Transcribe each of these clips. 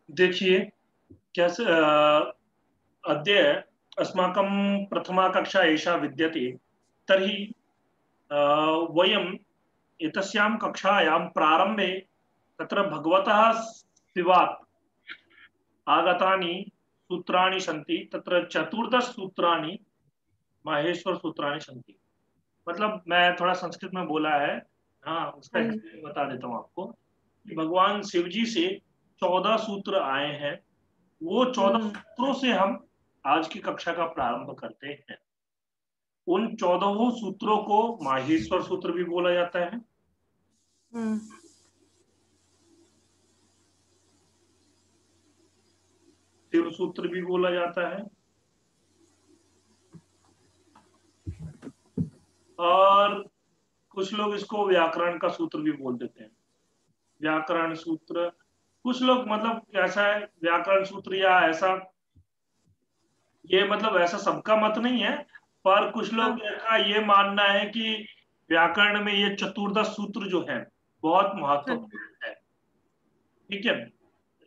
देखिए कैसे अद्य अस्माकं प्रथमा कक्षा एषा विद्यते। तर्हि वयम् एतस्यां कक्षायां प्रारम्भे तत्र भगवतः शिवात् आगतानि सूत्राणि सन्ति। तत्र 14 सूत्राणि माहेश्वर सूत्राणि सन्ति। मतलब मैं थोड़ा संस्कृत में बोला है, हाँ उसका बता देता हूँ आपको। भगवान शिव जी से 14 सूत्र आए हैं। वो 14 सूत्रों से हम आज की कक्षा का प्रारंभ करते हैं। उन 14 सूत्रों को माहेश्वर सूत्र भी बोला जाता है। शिव सूत्र भी बोला जाता है और कुछ लोग इसको व्याकरण का सूत्र भी बोल देते हैं। व्याकरण सूत्र कुछ लोग मतलब कैसा है व्याकरण सूत्र या ऐसा, ये मतलब ऐसा सबका मत नहीं है, पर कुछ लोग का ये मानना है कि व्याकरण में ये चतुर्दश सूत्र जो है बहुत महत्वपूर्ण है। ठीक है,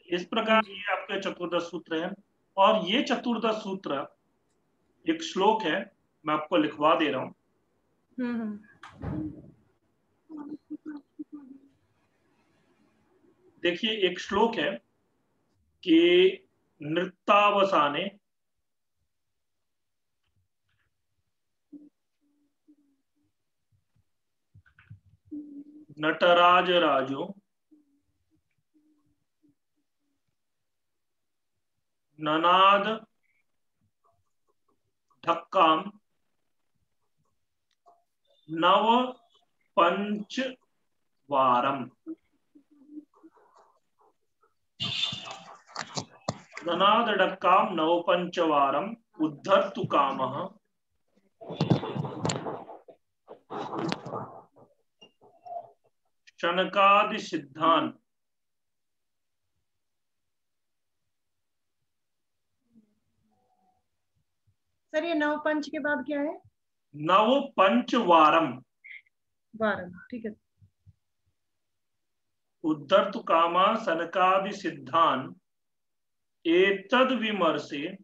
इस प्रकार ये आपके चतुर्दश सूत्र हैं। और ये चतुर्दश सूत्र एक श्लोक है, मैं आपको लिखवा दे रहा हूं। देखिए एक श्लोक है कि नृत्तावसाने नटराज राजो ननाद ढक्काम नव पंच वारम। ननाद ढक्काम नव पंच वारम उद्धर्तु कामः शनकादि सिद्धान। सर ये नव पंच के बाद क्या है? नव पंच वारम। वारम, ठीक है। उद्धर्तु कामा सनकादि सिद्धान एतद विमर्शे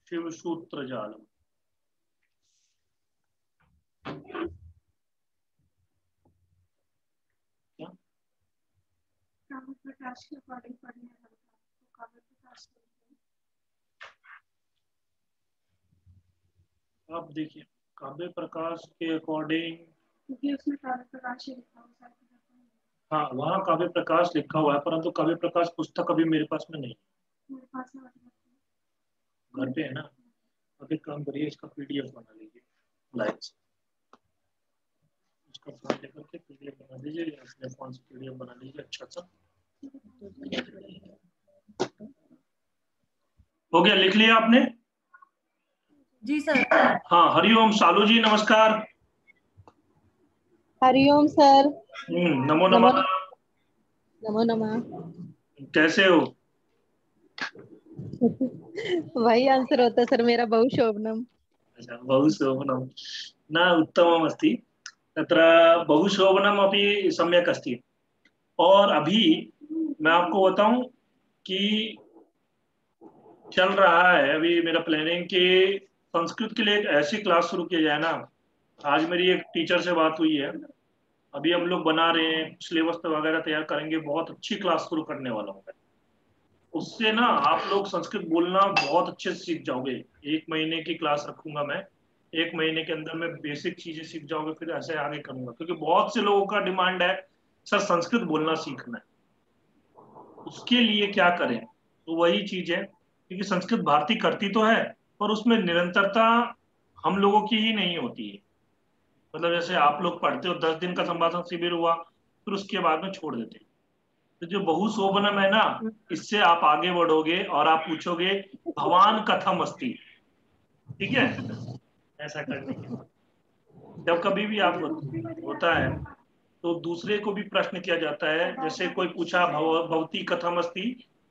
शिव सूत्र जालम। काव्य प्रकाश के अकॉर्डिंग पढ़ने वाला तो काव्य प्रकाश आप देखिए काव्य प्रकाश के अकॉर्डिंग, क्योंकि उसमें काव्य प्रकाश ही लिखा हुआ है। हाँ वहाँ काव्य प्रकाश लिखा हुआ है, परंतु काव्य प्रकाश पुस्तक अभी मेरे पास में नहीं। मेरे पास है, घर पे है ना। अभी काम करिए, इसका पीडीएफ बना लीजिए लाइव से। इसका फोन लेकर के पीडीएफ बना दीजिए, या अपने फोन से पीडीएफ बना लीजिए अच्छा सा। हो गया, लिख लिया आपने? जी सर। हाँ हरिओम सालू जी, नमस्कार। हरिओम सर। नमो नमः। नमो नमः। कैसे हो? वही आंसर होता सर मेरा, बहु शोभनम। अच्छा, बहु शोभनम न उत्तमम् अस्ति। तत्र बहु शोभनम अपि सम्यक अस्ति। और अभी मैं आपको बताऊं कि चल रहा है अभी मेरा प्लानिंग कि संस्कृत के लिए एक ऐसी क्लास शुरू किया जाए ना। आज मेरी एक टीचर से बात हुई है, अभी हम लोग बना रहे हैं सिलेबस वगैरह तैयार करेंगे, बहुत अच्छी क्लास शुरू करने वाला हूँ मैं। उससे ना आप लोग संस्कृत बोलना बहुत अच्छे से सीख जाओगे। 1 महीने की क्लास रखूंगा मैं, 1 महीने के अंदर में बेसिक चीजें सीख जाओगे, फिर ऐसे आगे करूंगा। क्योंकि बहुत से लोगों का डिमांड है सर संस्कृत बोलना सीखना है, उसके लिए क्या करें। तो वही चीज है, क्योंकि संस्कृत भारती करती तो है पर उसमें निरंतरता हम लोगों की ही नहीं होती है। मतलब जैसे आप लोग पढ़ते हो 10 दिन का संभाषण शिविर हुआ, फिर उसके बाद में छोड़ देते हैं। तो जो बहु शोभनम है ना, इससे आप आगे बढ़ोगे और आप पूछोगे भगवान कथम अस्ति। ठीक है, ऐसा करने के जब कभी भी आप होता है तो दूसरे को भी प्रश्न किया जाता है। जैसे कोई पूछा भवती कथम अस्ति,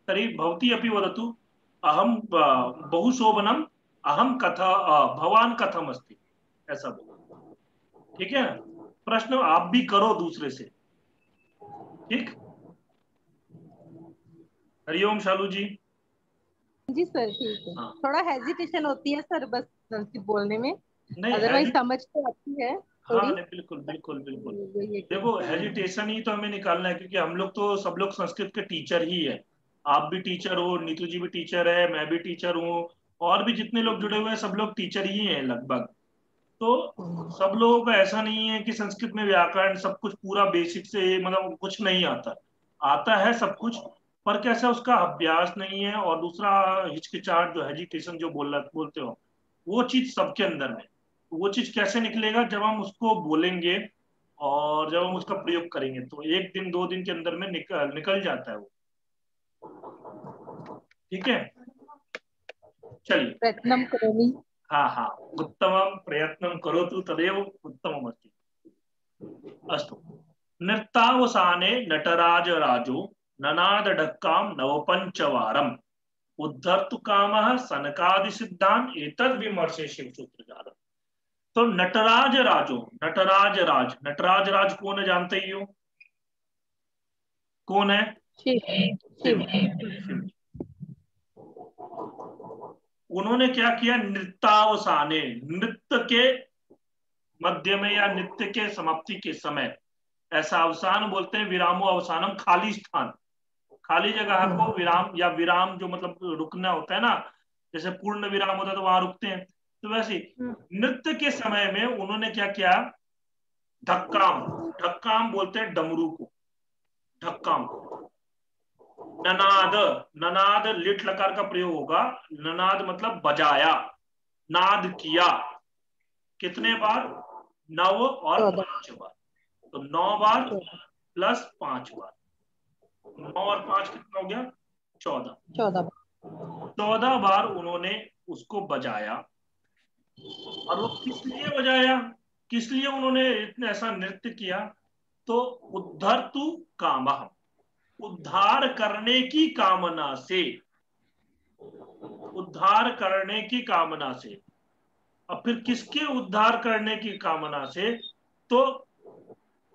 तरी भवती अपि वदतु, अहम बहुशोभनम अहम कथा भवान कथम अस्ति, ऐसा बोलो। ठीक है, प्रश्न आप भी करो दूसरे से। ठीक, हरिओम शालू जी। जी सर ठीक है। हाँ, थोड़ा हेजिटेशन होती है सर बस गलती बोलने में, नहीं है अदरवाइज जी। समझ तो आती है हाँ थोड़ी। नहीं, बिल्कुल बिल्कुल बिल्कुल। वही है कि देखो, हेजिटेशन ही तो हमें निकालना है, क्योंकि हम लोग तो सब लोग संस्कृत के टीचर ही है। आप भी टीचर हो, नीतू जी भी टीचर है, मैं भी टीचर हूँ, और भी जितने लोग जुड़े हुए हैं सब लोग टीचर ही हैं लगभग। तो सब लोगों का ऐसा नहीं है कि संस्कृत में व्याकरण सब कुछ पूरा बेसिक से, मतलब कुछ नहीं आता। आता है सब कुछ, पर कैसा उसका अभ्यास नहीं है। और दूसरा, हिचकिचाहट जो हेजिटेशन जो बोलते हो, वो चीज सबके अंदर में। वो चीज कैसे निकलेगा, जब हम उसको बोलेंगे और जब हम उसका प्रयोग करेंगे, तो एक दिन दो दिन के अंदर में निकल जाता है वो। ठीक है, चलिए। प्रयत्नम करोमि। हाँ हाँ, उत्तमं प्रयत्नं करोतु तदेव उत्तममस्ति। अस्तु, नृत्तावसाने नटराजराजो ननादढक्कां नवपञ्चवारम् उद्धर्तु कामः सनकादिसिद्धान् एतद्विमर्शे शिवसूत्रजालम्। तो नटराज राजो, नटराज राज कौन है, जानते ही हो? कौन है? शिव। शिव। शिव। शिव। उन्होंने क्या किया, नृत्तावसाने, नृत्य के मध्य में या नृत्य के समाप्ति के समय, ऐसा अवसान बोलते हैं, विरामो अवसानम, खाली स्थान, खाली जगह को विराम, या विराम जो मतलब रुकना होता है ना, जैसे पूर्ण विराम होता है तो वहां रुकते हैं, तो वैसे नृत्य के समय में उन्होंने क्या किया, ढक्काम, ढक्काम बोलते हैं डमरू को, ढक्काम। ननाद, ननाद लिट लकार का प्रयोग होगा, ननाद मतलब बजाया, नाद किया, कितने बार, 9 और 14। 5 बार। तो 9 बार प्लस 5 बार, 9 और 5 कितना हो गया, 14। 14। 14 बार उन्होंने उसको बजाया। और वो किस लिए बजाया, किस लिए उन्होंने इतना ऐसा नृत्य किया, तो उद्धर्तु कामः, उद्धार करने की कामना से, उद्धार करने की कामना से। अब फिर किसके उद्धार करने की कामना से, तो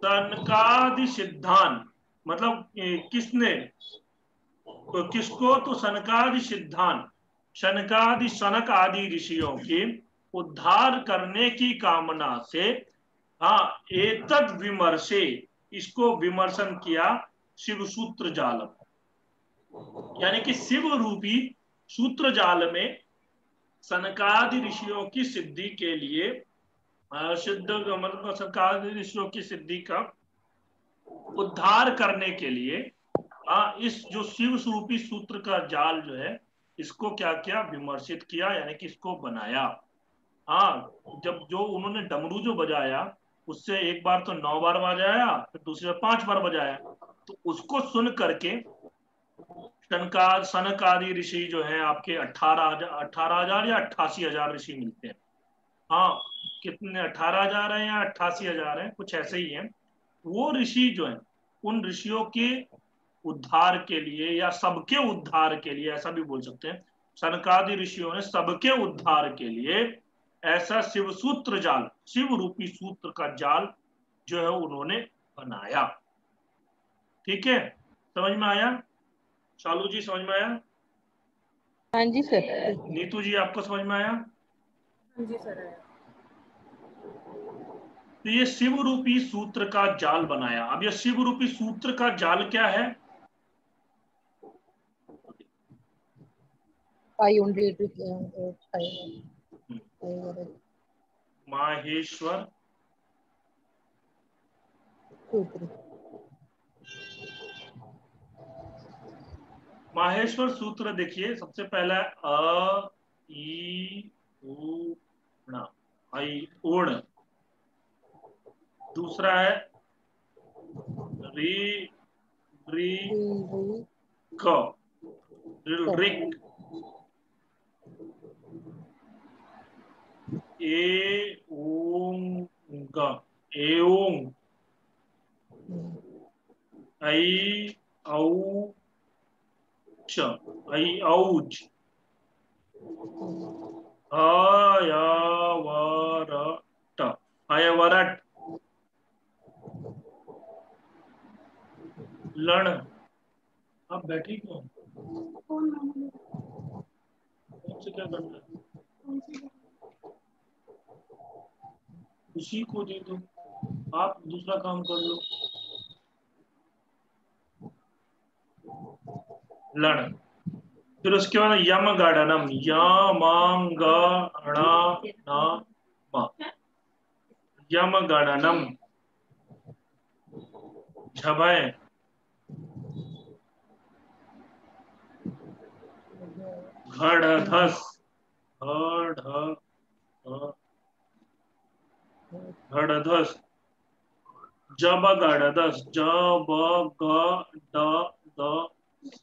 सनकादि सिद्धांत, मतलब किसने, तो किसको, तो सनकादि सिद्धांत, शनकादि सनक आदि ऋषियों के उद्धार करने की कामना से। हाँ, एतद विमर्शे, इसको विमर्शन किया, शिव सूत्र जालम, यानी कि शिव रूपी सूत्र जाल में सनकादि ऋषियों की सिद्धि के लिए, सिद्ध मतलब सनकादि ऋषियों की सिद्धि का उद्धार करने के लिए, इस जो शिव स्वरूपी सूत्र का जाल जो है, इसको क्या किया, विमर्शित किया, यानी कि इसको बनाया। हाँ, जब जो उन्होंने डमरू जो बजाया, उससे एक बार तो 9 बार बजाया, फिर दूसरी बार 5 बार बजाया, तो उसको सुन करके सनक आदि ऋषि जो है आपके 18,000 या 88,000 ऋषि मिलते हैं। हाँ, कितने, 18,000 है या 88,000 है, कुछ ऐसे ही है। वो ऋषि जो है, उन ऋषियों के उद्धार के लिए, या सबके उद्धार के लिए, ऐसा भी बोल सकते हैं, सनकादि ऋषियों ने सबके उद्धार के लिए ऐसा शिव सूत्र जाल, शिव रूपी सूत्र का जाल जो है उन्होंने बनाया। ठीक है, समझ में आया? शालू जी समझ में आया? हाँ जी सर ठीक है। नीतू जी आपको समझ में आया? हाँ जी सर। तो ये शिव रूपी सूत्र का जाल बनाया। अब ये शिव रूपी सूत्र का जाल क्या है? I only did माहेश्वर सूत्र। माहेश्वर सूत्र देखिए, सबसे पहला अ ई उ ण, आई उण। दूसरा है री री क, ऋक। ए ओंग, एओंग। ऐ औ च, ऐ औज। आयावरट, आयावरट। लण, आप बैठी क्यों? कौन मैंने कौन से क्या करना है? कौन सी उसी को दे दो, आप दूसरा काम कर लो। लण, फिर उसके बाद यम गाढ़नम, यमांगणनम, यम गाढ़नम। झभय, घड़धस, घड़धस। जब गाढ़धस, जब ग ड द स।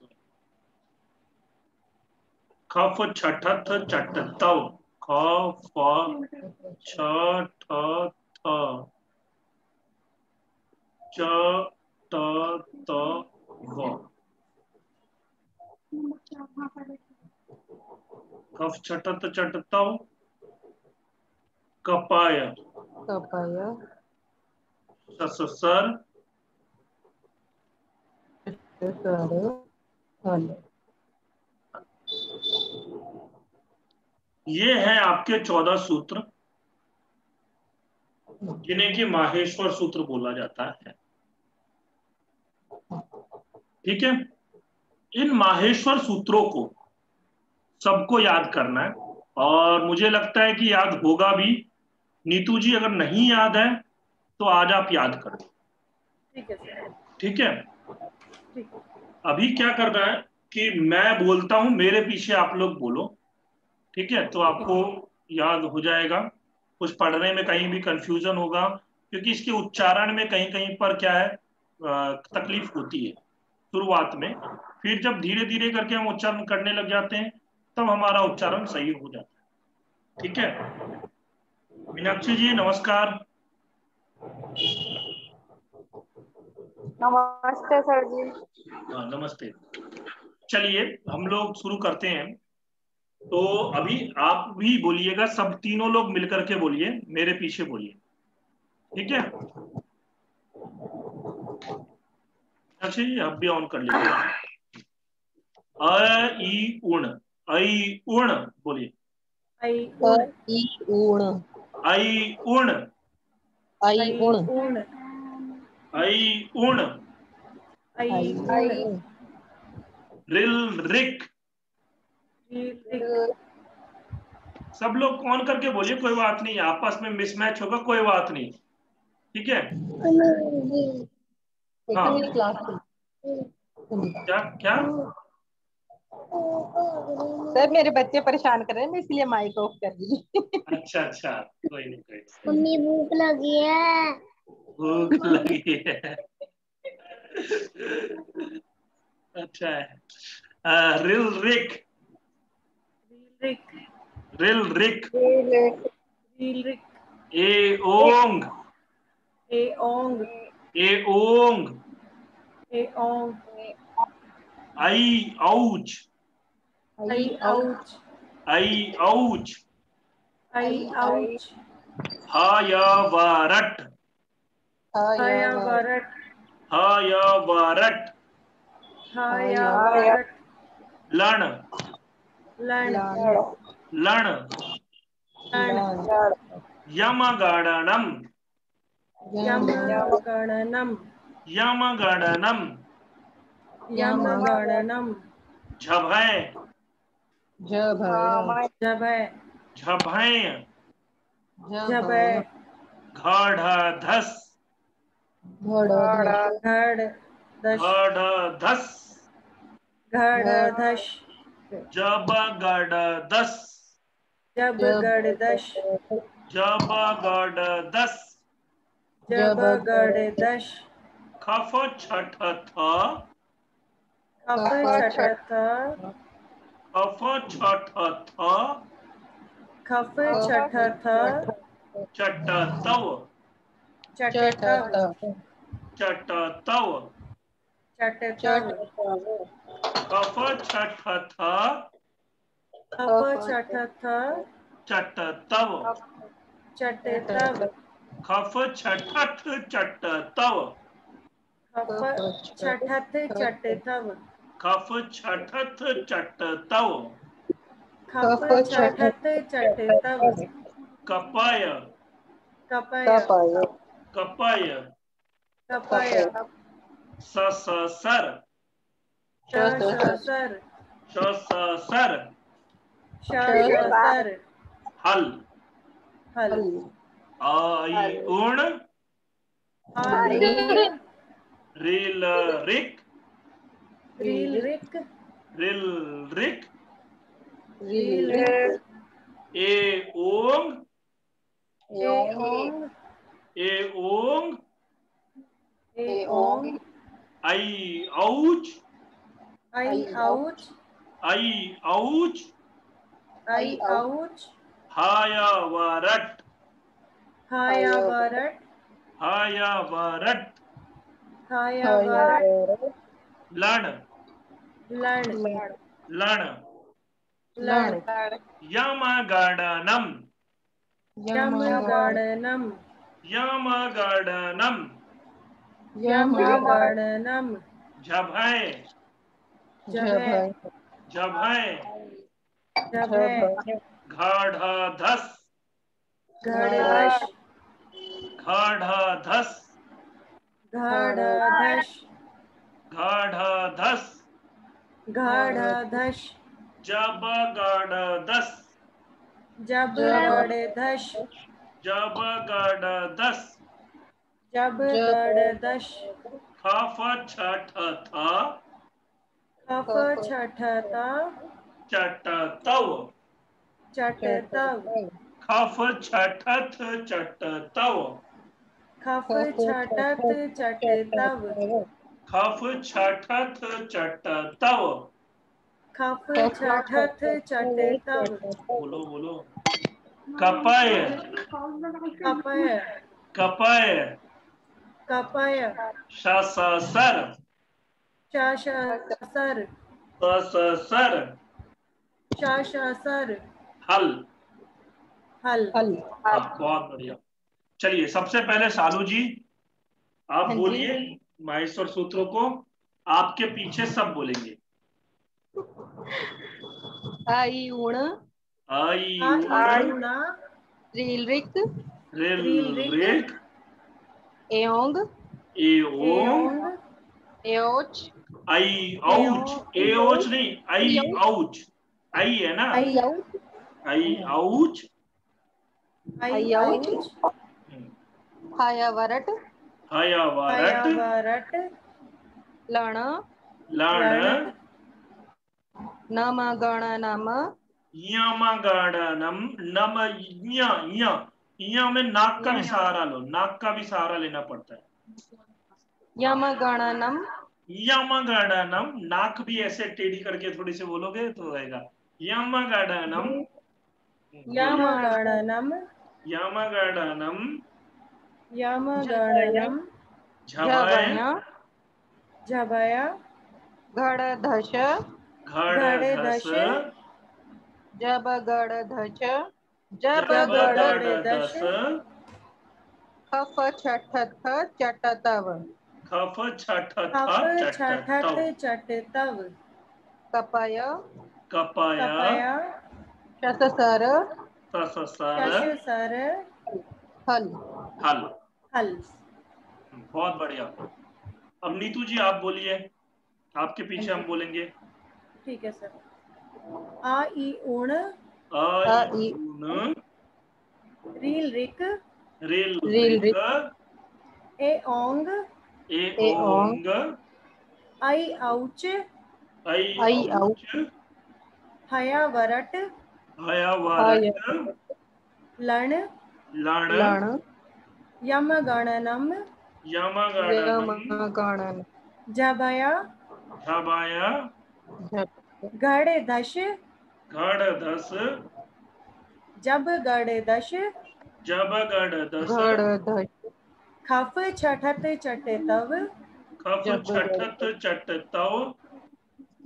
खफ छठथ चटतव, ख फ छ ठ थ, च त त व। बच्चा वहाँ पर कफ छठत चटतव, कपाय, कपाय, सससर, कर, हल। ये हैं आपके 14 सूत्र, जिन्हें कि माहेश्वर सूत्र बोला जाता है। ठीक है, इन माहेश्वर सूत्रों को सबको याद करना है, और मुझे लगता है कि याद होगा भी। नीतू जी, अगर नहीं याद है तो आज आप याद कर दो। ठीक है सर। ठीक है, ठीक। अभी क्या करना है कि मैं बोलता हूं, मेरे पीछे आप लोग बोलो। ठीक है, तो आपको याद हो जाएगा। कुछ पढ़ने में कहीं भी कंफ्यूजन होगा, क्योंकि इसके उच्चारण में कहीं कहीं पर क्या है, तकलीफ होती है शुरुआत में। फिर जब धीरे धीरे करके हम उच्चारण करने लग जाते हैं, तब हमारा उच्चारण सही हो जाता है। ठीक है, मीनाक्षी जी नमस्कार। नमस्ते सर जी। हाँ नमस्ते। चलिए हम लोग शुरू करते हैं। तो अभी आप भी बोलिएगा, सब तीनों लोग मिलकर के बोलिए, मेरे पीछे बोलिए। ठीक है, अच्छा जी आप भी ऑन कर लीजिए। अ ई उण, ऐ उण बोलिए। आई कर, उण, ई ऊण, ऐ उण, आई आई उण, उण, ऐ उण। आई आई उण, उण, रिल रिक। री रिक। सब लोग ऑन करके बोलिए, कोई बात नहीं, आपस में मिसमैच होगा, कोई बात नहीं। ठीक है, हाँ। मेरी क्लास थी। क्या क्या? सर मेरे बच्चे परेशान कर रहे हैं, मैं इसलिए माइक ऑफ कर दी। अच्छा अच्छा, कोई नहीं कोई नहीं। मम्मी भूख लगी है। भूख लगी है। अच्छा है। रिल रिक, रील रिक, रिल रिक। रील रिक। ए ओंग, ए ओंग, ए ओंग। ए ओंग। आई औच, आई आउच, आई औच। आई आउच। हयवरट, हाया वरट, हयवरट। हाया वरट। लण, लण, लण। लण। यमगणनम, यम गणनम, यमगणनम। यम गणनम। झभय, झभय, जभय, झभय। जभय। घढ़धस, घड़धस, घड़ दश, घढ़धस। घड़धश। जबगढ़दस, जब गड़दश, जबगढ़दस। जब गड़दश। खफ छठथ, खफ छठथ, खफ छठथ। खफ छठथ, चटतव, चटतव, चटतव। चटतव। कफ छठथ, खफ छठ थ चट तव चट तव खफ छठथ चट तव खफ छठथ चट तव खफ छठथ चट तव खफ छठथ चट तव कपाय कपय कपाय कपय सर सर सर सर हल हल आई उण आई रिल रिक रील रिक रिल रिक रील रिक ए ओंग ए ओंग ए ओंग ए ओंग आई औच आई आउच आई औच आई आउच हाया वरट हाया वरट हाया वरट हाया वरट लण लण लण लण यमगणनम यमगणनम यमगणनम यमगणनम झभय जभय झभय जभय घाढ़धस घड़धश घाढ़धस घड़धश घाढ़धस घड़धश जबगढ़दस जबगढ़दश जबगढ़दस जबगढ़दश खफ छठ था खफ छठ ता चट तव चट तव खफ छठथ चट तव खफ छठत चट तव खफ छठथ चट तव खफ छठत चट तव बोलो बोलो कपय कपय कपय कपय सर सर सर सर हल हल बहुत बढ़िया। चलिए सबसे पहले सालू जी आप हाँ जी। बोलिए माहेश्वर सूत्रों को, आपके पीछे सब बोलेंगे। आई उण आई आउना रील रिक रिल रिक एओंग एओंग एओच आई औच एओच नहीं आई औच आई है ना आई आई औच आई आउच हाया वरट हया हाया वरट वरट लण लण नम गण नम यमगणनम नम य में नाक का भी सहारा लो, नाक का भी सहारा लेना पड़ता है। यम गणनम यमगणनम नाक भी ऐसे टेढ़ी करके थोड़ी सी बोलोगे तो रहेगा यमगणनम यमगणनम यमगणनम यमगणनम झभय झभय घड़धश घड़धस जबगढ़धच जबगढ़दस खफ छठथ चटतव खफ छठथ खफ चट छठत तव चट तव कपय कपय कपय शससर सससर शश सर हल हल। हल। बहुत बढ़िया। अब नीतू जी आप बोलिए, आपके पीछे हम बोलेंगे। ठीक है सर। आ ई उण आई ऊन रील रिक रिल रिक रिक ए ओंग एओंग आई आउच आई औच हया वरट हया वरट लण लण यमगणनम यमगणनम झभय झभय घड़धश घड़धस जबगढ़दश जबगढ़दस खफ छठत चट तव खफ छठत चट तव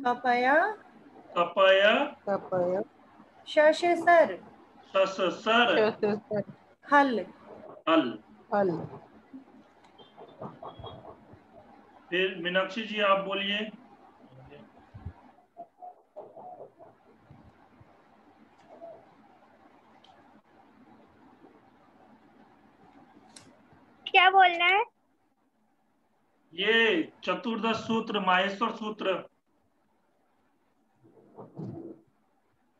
कपय कपय शश सर, सस सर, हल, हल। हल। फिर मीनाक्षी जी आप बोलिए। क्या बोलना है? ये चतुर्दश सूत्र, माहेश्वर सूत्र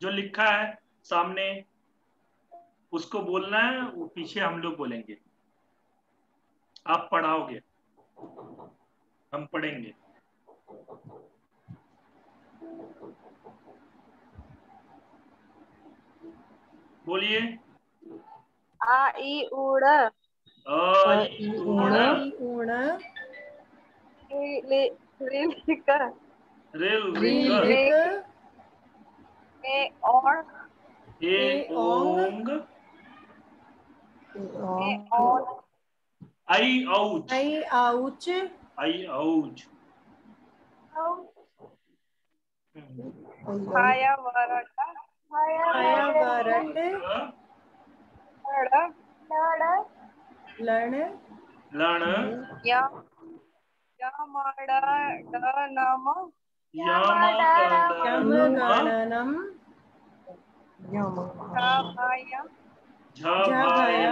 जो लिखा है सामने, उसको बोलना है, वो पीछे हम लोग बोलेंगे। आप पढ़ाओगे, हम पढ़ेंगे। बोलिए। आ ई उड़, अ ई ऊण, ऊण, ऋलिक, रेल रिक, ऋलिक, ए और, ए ओंग, ए और, आई औच, आई आउच, आई औच। हाया वरटा, हाया वरट, लण, लण, या मड़ा ड नम, यम यम गणनम, गणनम, भाया झभय, झभय,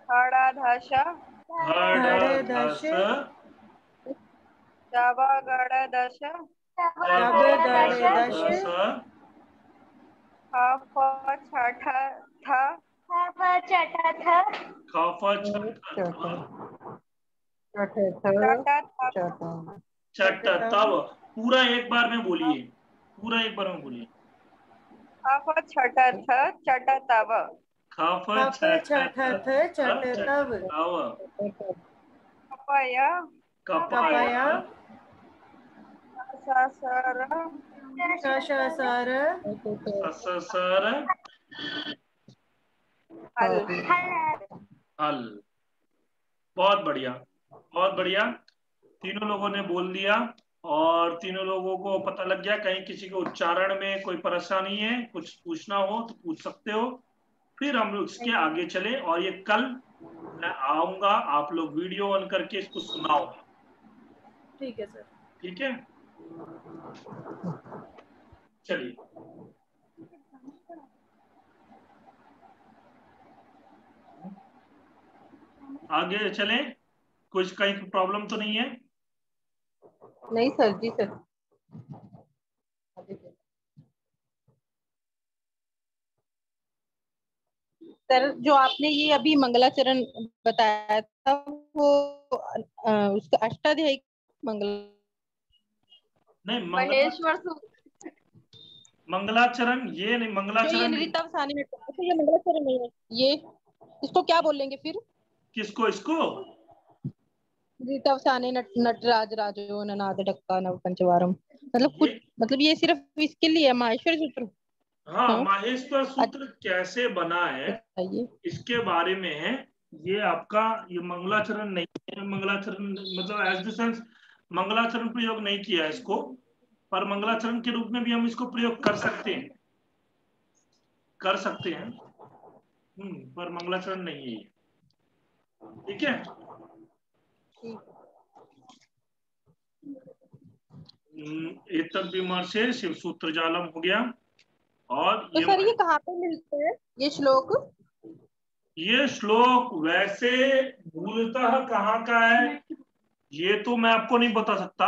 खड़ा धश, घड़धस, जबगड़ दश, जबगड़दश, जबगड़दस, खफ छठ थ, खफ छठ चटतम, तब। पूरा एक बार में बोलिए, पूरा एक बार में बोलिए। खफ छठ थ चट तब, खफ खप छठ छठथ चटतव, तव, कपय कपय, ससर, शशसर, सससर, हल। हल। बहुत बढ़िया, बहुत बढ़िया। तीनों लोगों ने बोल दिया और तीनों लोगों को पता लग गया। कहीं किसी को उच्चारण में कोई परेशानी है, कुछ पूछना हो तो पूछ सकते हो। फिर हम लोग इसके आगे चले और ये कल मैं आऊंगा, आप लोग वीडियो ऑन करके इसको सुनाओगे। ठीक है सर। ठीक है, चलिए। आगे चलें, कुछ कहीं प्रॉब्लम तो नहीं है? नहीं सर जी सर। सर जो आपने ये अभी मंगलाचरण बताया था वो उसका अष्टाध्यायी मंगल नहीं, महेश्वर सूत्र मंगलाचरण ये नहीं, जो ये मंगलाचरण नृतवसानी में अच्छा ये मंगलाचरण नहीं है ये, इसको क्या बोलेंगे फिर? किसको? इसको नृतवसानी नटराज राजो ननाद ढक्का नव पंचवारम, मतलब ये, कुछ मतलब ये सिर्फ इसके लिए है माहेश्वर सूत्र? हाँ, हाँ माहेश्वर सूत्र कैसे बना है बताइए। इसके बारे में है। ये आपका ये मंगलाचरण नहीं है। मंगलाचरण मतलब एज द सेंस मंगलाचरण प्रयोग नहीं किया है इसको, पर मंगलाचरण के रूप में भी हम इसको प्रयोग कर सकते हैं, कर सकते हैं। पर मंगलाचरण नहीं है ये। ठीक है। एतद विमर्शे शिव सूत्र जालम हो गया। और तो सर ये कहाँ पे मिलते हैं ये श्लोक? ये श्लोक वैसे मूलतः कहाँ का है ये तो मैं आपको नहीं बता सकता,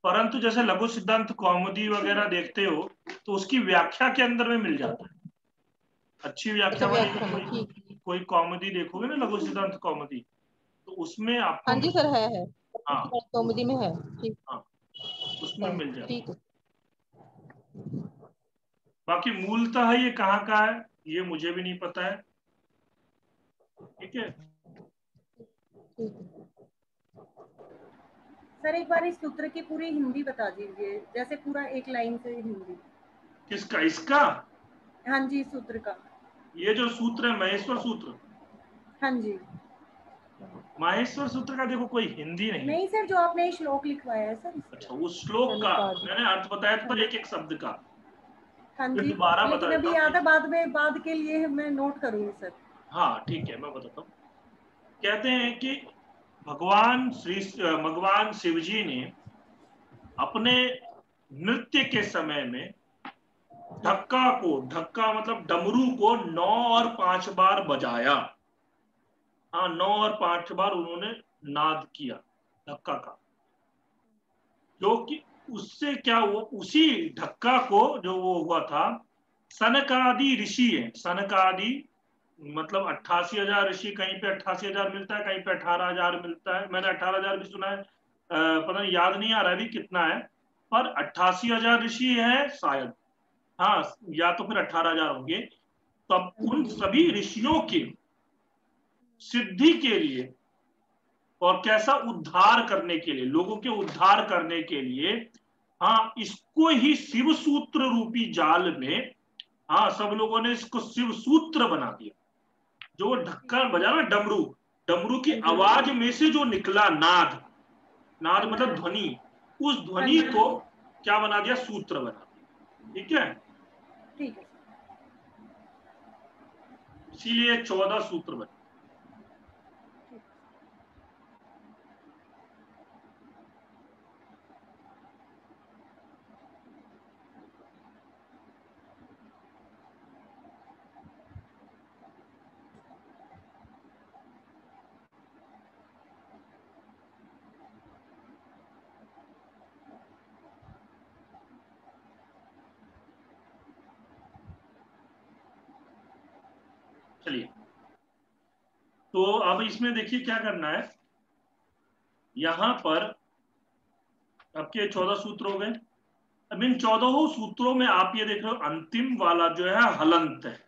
परंतु जैसे लघु सिद्धांत कौमुदी वगैरह देखते हो तो उसकी व्याख्या के अंदर में मिल जाता है। अच्छी व्याख्या वाली कोई कौमुदी देखोगे ना, लघु सिद्धांत कौमुदी, तो उसमें आपको हाँ जी सर है हाँ कौमुदी में है। ठीक हाँ, उसमें मिल जाए। ठीक है। बाकी मूलतः ये कहाँ का है ये मुझे भी नहीं पता है। ठीक है सर एक बार इस सूत्र की पूरी हिंदी बता दीजिए, जैसे पूरा एक लाइन से हिंदी। किसका? इसका? हाँ जी, इस सूत्र का। ये जो सूत्र है माहेश्वर सूत्र, हाँ जी। माहेश्वर सूत्र का देखो कोई हिंदी नहीं सर, जो आपने श्लोक लिखवाया है सर। अच्छा, उस श्लोक का मैंने अर्थ बताया था एक एक शब्द का। हाँ फिर जी, दोबारा बता लेकिन देता अभी हूँ। याद है, बाद के लिए मैं नोट करूंगी सर। हाँ ठीक है, मैं बताता हूँ। कहते हैं कि भगवान शिव जी ने अपने नृत्य के समय में ढक्का मतलब डमरू को 9 और 5 बार बजाया। हाँ, 9 और 5 बार उन्होंने नाद किया ढक्का का, जो कि उससे क्या हुआ, उसी ढक्का को जो वो हुआ था, सनकादि ऋषि है, सनकादि मतलब 88,000 ऋषि, कहीं पे 88,000 मिलता है, कहीं पे 18,000 मिलता है, मैंने 18,000 भी सुना है, पता नहीं, याद नहीं आ रहा है अभी कितना है, पर 88,000 ऋषि है शायद, हाँ, या तो फिर 18,000 होंगे। तो अब उन सभी ऋषियों की सिद्धि के लिए और कैसा उद्धार करने के लिए, लोगों के उद्धार करने के लिए, हाँ, इसको ही शिव सूत्र रूपी जाल में, हाँ, सब लोगों ने इसको शिव सूत्र बना दिया। जो वो ढक्कन बजा ना, डमरू, डमरू की आवाज में से जो निकला नाद, नाद मतलब ध्वनि, उस ध्वनि को क्या बना दिया, सूत्र बना दिया। ठीक है, ठीक है। इसीलिए 14 सूत्र बने। चलिए, तो अब इसमें देखिए क्या करना है, यहां पर आपके 14 सूत्र हो गए। अब इन 14 सूत्रों में आप ये देख रहे हो, अंतिम वाला जो है हलंत है।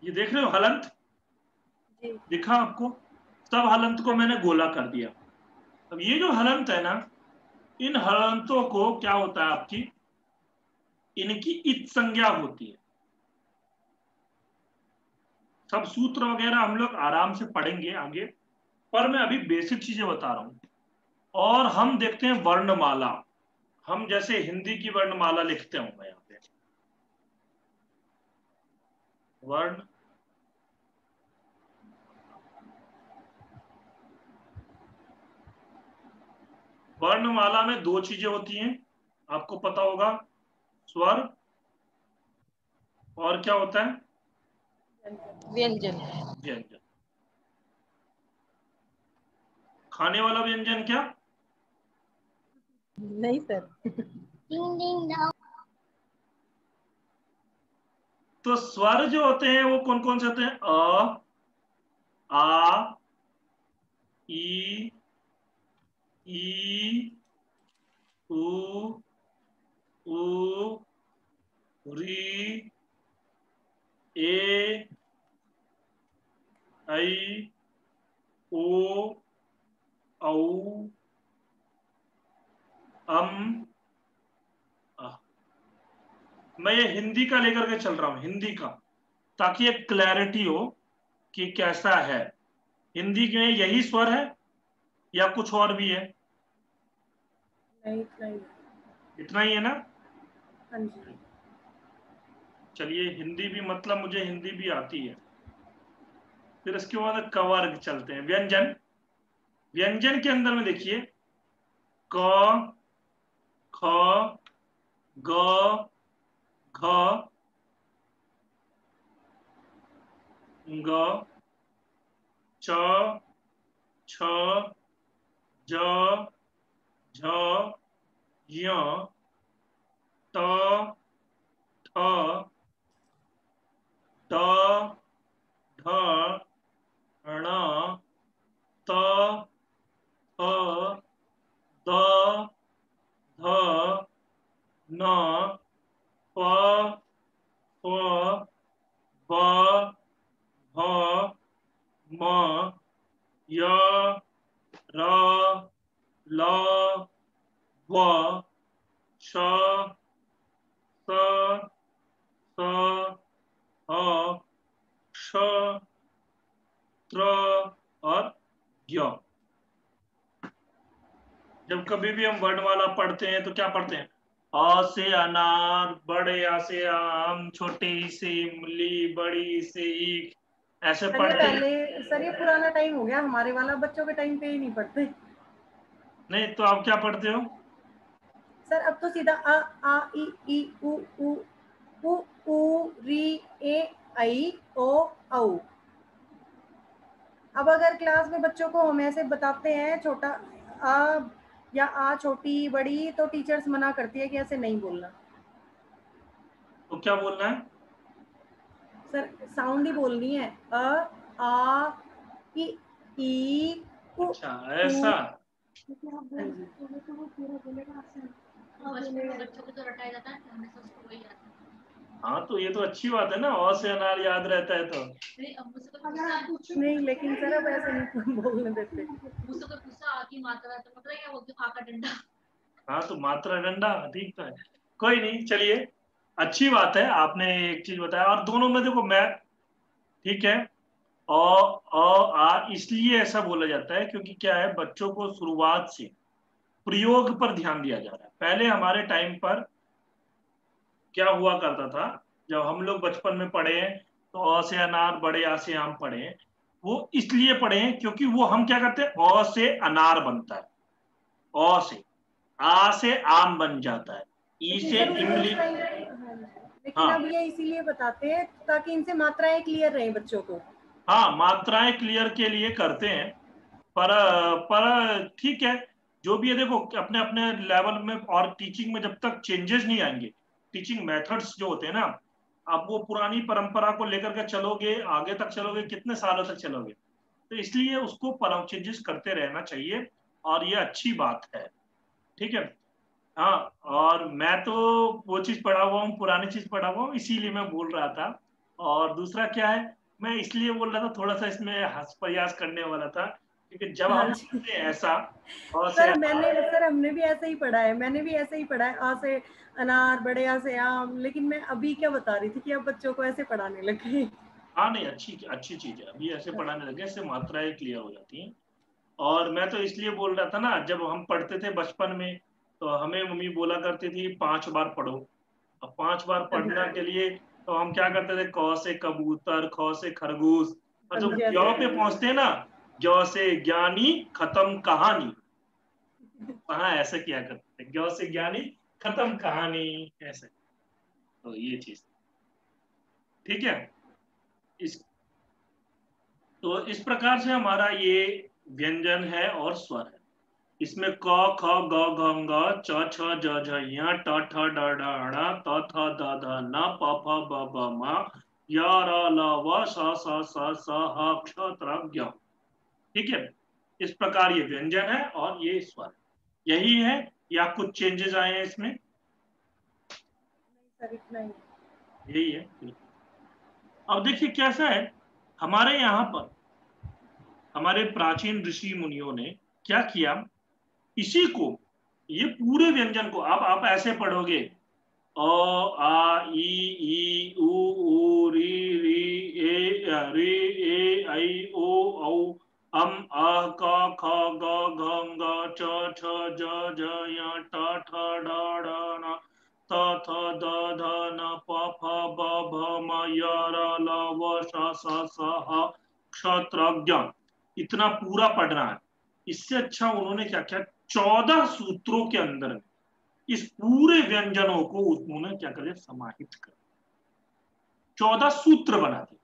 ये देख रहे हो हलंत, दिखा आपको, सब हलंत को मैंने गोला कर दिया। अब ये जो हलंत है ना, इन हलंतों को क्या होता है आपकी, इनकी इत संज्ञा होती है। सब सूत्र वगैरह हम लोग आराम से पढ़ेंगे आगे, पर मैं अभी बेसिक चीजें बता रहा हूं। और हम देखते हैं वर्णमाला, हम जैसे हिंदी की वर्णमाला लिखते होंगे यहाँ पे, वर्ण वर्णमाला में 2 चीजें होती हैं, आपको पता होगा, स्वर और क्या होता है, व्यंजन। व्यंजन। खाने वाला व्यंजन क्या, नहीं सर। तो स्वर जो होते हैं वो कौन कौन से होते हैं, अ, आ, ई, ई, उ, ऊ, री, ए, ऐ, ओ, औ, अम, आ। मैं ये हिंदी का लेकर के चल रहा हूं, हिंदी का, ताकि एक क्लैरिटी हो कि कैसा है। हिंदी में यही स्वर है या कुछ और भी है, नहीं, नहीं। इतना ही है ना। हाँ जी। चलिए, हिंदी भी मतलब मुझे हिंदी भी आती है। फिर इसके बाद कवर्ग चलते हैं, व्यंजन। व्यंजन के अंदर में देखिए, क, ख, ग, घ, ग, च, छ, ज, झ, य, त, ठ, ड, ढ, ण, त, थ, द, ध, न, प, फ, ब, भ, म, य, र, ल, व, श, स, स, ह, श, त्र और ज्ञ। जब कभी भी हम वर्णमाला पढ़ते हैं तो क्या पढ़ते हैं? अ से अनार, बड़े आ से आम, छोटी से इमली, बड़ी से ईख, ऐसे सर ये पढ़ते हैं। पहले, सर ये पुराना टाइम हो गया, हमारे वाला बच्चों के टाइम पे ही नहीं पढ़ते। नहीं तो आप क्या पढ़ते हो? सर अब तो सीधा आ ई उ ऊ री ए आई ओ औ। अब अगर क्लास में बच्चों को हम ऐसे बताते हैं छोटा आ या आ छोटी बड़ी, तो टीचर्स मना करती है कि ऐसे नहीं बोलना। तो क्या बोलना है? सर साउंड ही बोलनी है, अ आ ई उ अच्छा ऊ। ऐसा। क्योंकि आप हाँ बोल जी। बोले तो वो पूरा बोलेगा ऐसे। तो बचपन में बच्चों को जो रटाया जाता है ना, हमेशा उसको वही आता है। हाँ तो ये तो अच्छी बात है ना, अ से अनार याद रहता है तो। नहीं, अब मुझसे कोई अगर आप पूछता, पूछो नहीं लेकिन सर अब ऐसे नहीं बोलने देते। मुझसे कोई पूछता आ की मात्रा है, तो मैं पता है क्या बोलती हूँ? आ का डंडा। हाँ तो मात्रा डंडा ठीक तो है। कोई नहीं, चलिए अच्छी बात है, आपने एक चीज बताया। और दोनों में देखो मैं, ठीक है, आ इसलिए ऐसा बोला जाता है क्योंकि क्या है, बच्चों को शुरुआत से प्रयोग पर ध्यान दिया जा रहा है। पहले हमारे टाइम पर क्या हुआ करता था, जब हम लोग बचपन में पढ़े हैं तो अ से अनार, बड़े आ से आम पढ़े हैं। वो इसलिए पढ़े हैं क्योंकि वो हम क्या करते हैं, अ से अनार बनता है, अ से, आ से आम बन जाता है, ई लेकिन से सर इमली। उस टाइम, हाँ जी, लेकिन हाँ अब ये इसीलिए बताते हैं ताकि इनसे मात्राएं क्लियर रहे बच्चों को। हाँ, मात्राएं क्लियर के लिए करते हैं। पर ठीक है, जो भी है देखो अपने अपने लेवल में। और टीचिंग में जब तक चेंजेस नहीं आएंगे, टीचिंग मेथड्स जो होते हैं ना, आप वो पुरानी परंपरा को लेकर के चलोगे, आगे तक चलोगे, कितने सालों तक चलोगे? तो इसलिए उसको चेंजेस करते रहना चाहिए, और ये अच्छी बात है। ठीक है। हाँ, और मैं तो वो चीज पढ़ा हुआ हूँ, पुरानी चीज पढ़ा हुआ हूँ, इसीलिए मैं बोल रहा था। और दूसरा क्या है, मैं इसलिए बोल रहा था, थोड़ा सा इसमें हंस प्रयास करने वाला था, क्योंकि जब हाँ हम जी। पढ़ते हैं ऐसा, और से सर हमने भी ऐसे ही पढ़ा है, मैंने भी ऐसे ही पढ़ा है, आ से अनार, बड़े आ से आम। लेकिन मैं अभी क्या बता रही थी कि अब बच्चों को ऐसे पढ़ाने लगे। हाँ नहीं, अच्छी अच्छी चीज है, अभी ऐसे पढ़ाने लगे, इससे मात्राएं क्लियर हो जाती हैं। और मैं तो इसलिए बोल रहा था ना, जब हम पढ़ते थे बचपन में तो हमें मम्मी बोला करती थी 5 बार पढ़ो। अब 5 बार हाँ जी, पढ़ना के लिए तो हम क्या करते थे, क से कबूतर, ख से खरगोश, और हाँ जब जी, ऐसे ज्ञ पे करते पहुंचते हैं ना, ज्ञ से ज्ञानी, खत्म कहानी, वहां ऐसे किया करते थे, ज्ञ से ज्ञानी, खत्म कहानी, ऐसे। तो ये चीज ठीक है। इस तो इस प्रकार से हमारा ये व्यंजन है और स्वर है। इसमें क ख ग घ घ, च छ ज झ ञ, ट ठ ड ढ ण, त थ द ध न, प फ ब भ म, य र ल व, श स स ह क्ष त्र ज्ञ। ठीक है। इस प्रकार ये व्यंजन है और ये स्वर है। यही है, या कुछ चेंजेस आए हैं इसमें? सर इतना ही। यही है। अब देखिए कैसा है, हमारे यहाँ पर हमारे प्राचीन ऋषि मुनियों ने क्या किया, इसी को, ये पूरे व्यंजन को आप ऐसे पढ़ोगे, अ आ ई उ री री ए ऐ ओ औ अम अः क ख ग घ ङ च छ ज झ ञ ट ठ ड ढ ण त थ द ध न प फ ब भ म य र ल व श स स ह क्ष त्र ज्ञ। इतना पूरा पढ़ना है। इससे अच्छा उन्होंने क्या किया, 14 सूत्रों के अंदर इस पूरे व्यंजनों को उन्होंने क्या कर दिया, समाहित कर 14 सूत्र बना दिए।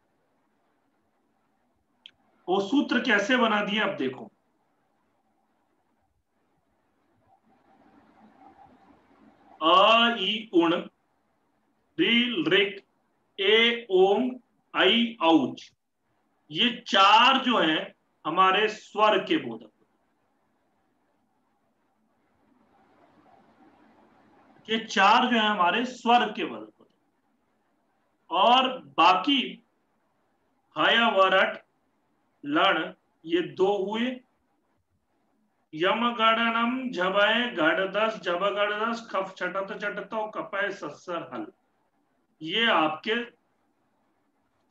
वो सूत्र कैसे बना दिए, अब देखो, अ ई उण, ऋ ऋक, ए ओम, ऐ औच, ये 4 जो हैं हमारे स्वर के बोधक, ये 4 जो है हमारे स्वर के बोधक होते हैं। और बाकी हय वरट लण, ये 2 हुए, यम गणनम झबय घड़दस जब गड़दस खफ चटत चटतो कपय सस्सर हल। ये आपके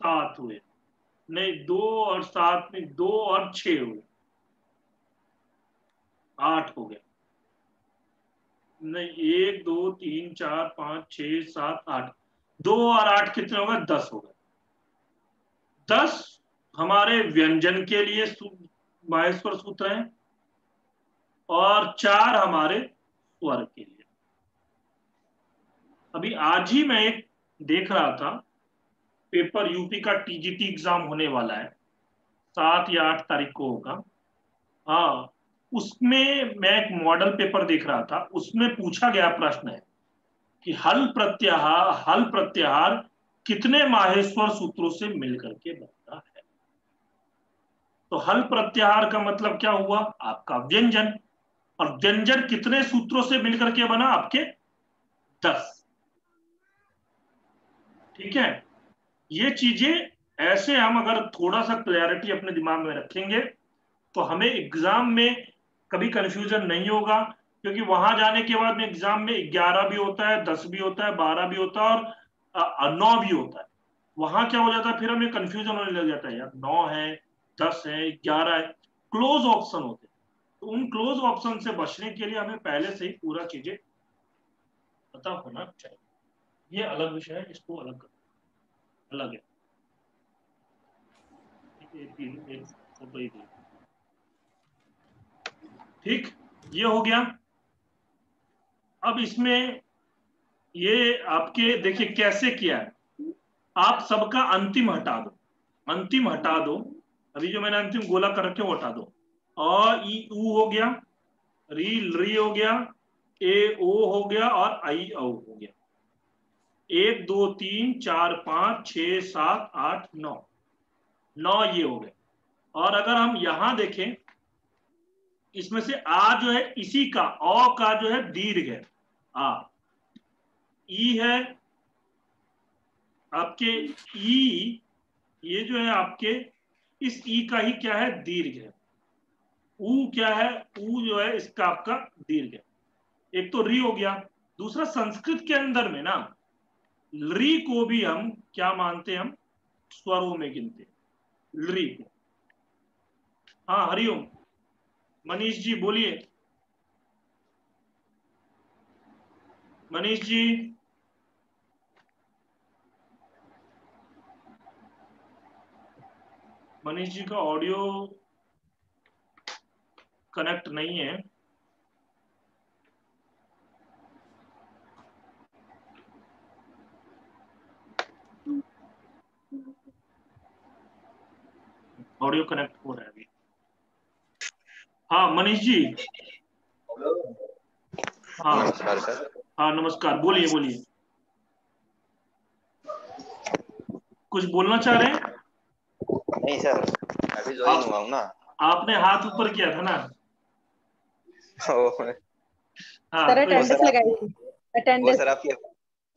7 हुए, नहीं 2 और 7 में 2 और 6 हुए, 8 हो गया। नहीं 1 2 3 4 5 6 7 8, 2 और 8 कितने हो गए? 10 हो गए। 10 हमारे व्यंजन के लिए माहेश्वर सूत्र हैं और 4 हमारे स्वर के लिए। अभी आज ही मैं एक देख रहा था पेपर, यूपी का टीजीटी एग्जाम होने वाला है, 7 या 8 तारीख को होगा। हाँ, उसमें मैं एक मॉडल पेपर देख रहा था, उसमें पूछा गया प्रश्न है कि हल प्रत्याहार कितने माहेश्वर सूत्रों से मिलकर के बनता है। तो हल प्रत्याहार का मतलब क्या हुआ? आपका व्यंजन, और व्यंजन कितने सूत्रों से मिलकर के बना? आपके 10। ठीक है, ये चीजें ऐसे हम अगर थोड़ा सा क्लैरिटी अपने दिमाग में रखेंगे तो हमें एग्जाम में कभी कंफ्यूजन नहीं होगा, क्योंकि वहां जाने के बाद में एग्जाम में 11 भी होता है, 10 भी होता है, 12 भी होता है और 9 भी होता है। वहां क्या हो जाता है, फिर हमें कंफ्यूजन होने लग जाता है, यार 9 है, 10 है, 11 है, क्लोज ऑप्शन होते हैं। तो उन क्लोज ऑप्शन से बचने के लिए हमें पहले से ही पूरा चीजें पता होना चाहिए। ये अलग विषय है, इसको अलग है। एक फोटो ही दे। ठीक, ये हो गया। अब इसमें ये आपके देखिए कैसे किया है, आप सबका अंतिम हटा दो, अभी जो मैंने अंतिम गोला कर रखे वो हटा दो। ई ऊ हो गया, री हो गया, ए ओ हो गया और आई औ हो गया। 1 2 3 4 5 6 7 8 9 ये हो गए। और अगर हम यहां देखें, इसमें से आ जो है इसी का, औ का जो है दीर्घ है आ, ई है आपके ई, ये जो है आपके इस ई का ही क्या है? दीर्घ है। ऊ क्या है? ऊ जो है इसका आपका दीर्घ है। एक तो री हो गया। दूसरा, संस्कृत के अंदर में ना री को भी हम क्या मानते हैं? हम स्वरों में गिनते हैं री को। हाँ हरिओम, मनीष जी बोलिए। मनीष जी, मनीष जी का ऑडियो कनेक्ट नहीं है। ऑडियो कनेक्ट हो रहा है अभी। हाँ मनीष जी। हाँ नमस्कार सर। हाँ नमस्कार, बोलिए। कुछ बोलना चाह रहे हैं? नहीं सर, अभी ज्वाइन हुआ हूँ ना। आपने हाथ ऊपर किया था ना? हाँ सर तो अटेंडेंस लगाई थी, अटेंडेंस।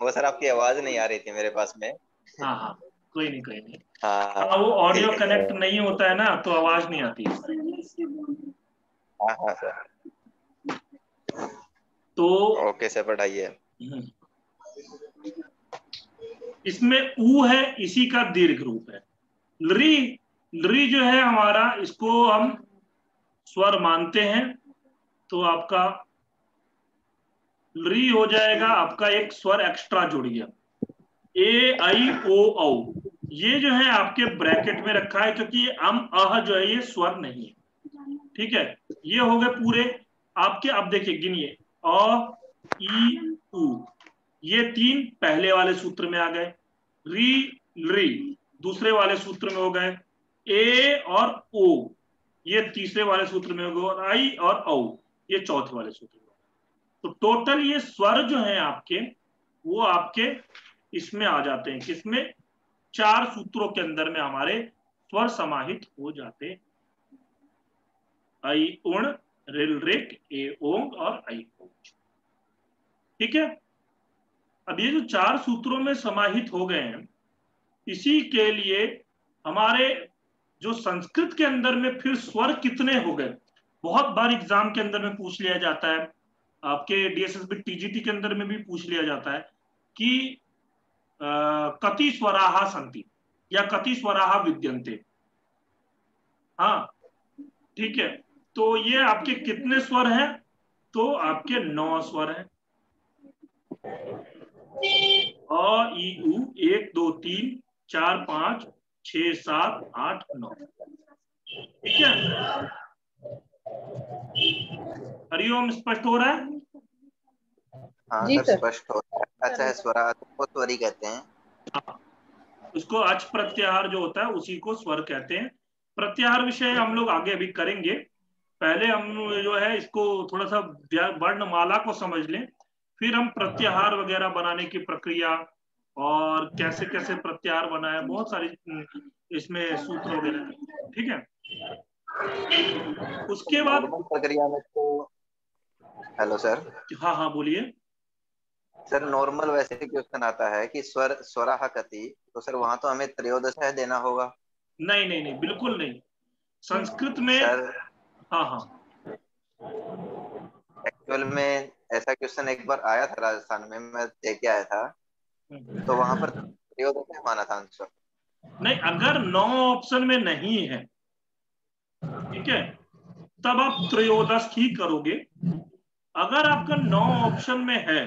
वो सर आपकी आवाज नहीं आ रही थी मेरे पास में। हाँ कोई नहीं। हाँ वो ऑडियो ठीक है कनेक्ट सर। नहीं होता है ना तो आवाज नहीं आती है। हाँ सर। तो ओके सर, बढ़ाइए। इसमें ऊ है, इसी का दीर्घ रूप है। लरी जो है हमारा, इसको हम स्वर मानते हैं, तो आपका लरी हो जाएगा आपका एक स्वर एक्स्ट्रा जुड़ गया। ए आई ओ औ, ये जो है आपके ब्रैकेट में रखा है क्योंकि अह जो है ये स्वर नहीं है। ठीक है, ये हो गए पूरे आपके। अब देखिए गिनिए, अ ई उ, ये 3 पहले वाले सूत्र में आ गए। री दूसरे वाले सूत्र में हो गए। ए और ओ ये तीसरे वाले सूत्र में हो गए, और आई और औ ये चौथे वाले सूत्र में। तो टोटल ये स्वर जो है आपके, वो आपके इसमें आ जाते हैं, किसमें? 4 सूत्रों के अंदर में हमारे स्वर समाहित हो जाते। आई उण, रिल रिक, ए ओंग और आई ओंग। ठीक है, अब ये जो 4 सूत्रों में समाहित हो गए हैं, इसी के लिए हमारे जो संस्कृत के अंदर में फिर स्वर कितने हो गए, बहुत बार एग्जाम के अंदर में पूछ लिया जाता है, आपके डीएसएसबी टीजीटी के अंदर में भी पूछ लिया जाता है कि कति स्वराः सन्ति या कति स्वराः विद्यन्ते। हाँ ठीक है, तो ये आपके कितने स्वर हैं? तो आपके 9 स्वर हैं। अ ई उ 1 2 3 4 5 6 7 8 9। ठीक है, हरिओम स्पष्ट हो रहा है? हाँ जी सर, सर। स्पष्ट हो रहा है। अच्छा है, स्वरा को स्वर ही कहते हैं। हाँ, उसको अच प्रत्याहार जो होता है उसी को स्वर कहते हैं। प्रत्याहार विषय हम लोग आगे अभी करेंगे, पहले हम जो है इसको थोड़ा सा वर्णमाला को समझ लें, फिर हम प्रत्याहार वगैरह बनाने की प्रक्रिया और कैसे कैसे प्रत्याहार बनाए, बहुत सारी इसमें सूत्र वगैरह। ठीक है, उसके बाद नॉर्मल प्रक्रिया में तो, हेलो सर। हाँ हाँ बोलिए। सर नॉर्मल वैसे क्वेश्चन आता है कि स्वराः कति, तो सर वहां तो हमें त्रयोदश देना होगा। नहीं नहीं नहीं, बिल्कुल नहीं, संस्कृत में। सर हाँ हाँ, एक्चुअल में ऐसा क्वेश्चन एक बार आया था राजस्थान में, मैं देख के आया था, तो वहां पर त्रयोदश माना था आंसर। नहीं, अगर 9 ऑप्शन में नहीं है, ठीक है, तब आप त्रयोदश ही करोगे। अगर आपका 9 ऑप्शन में है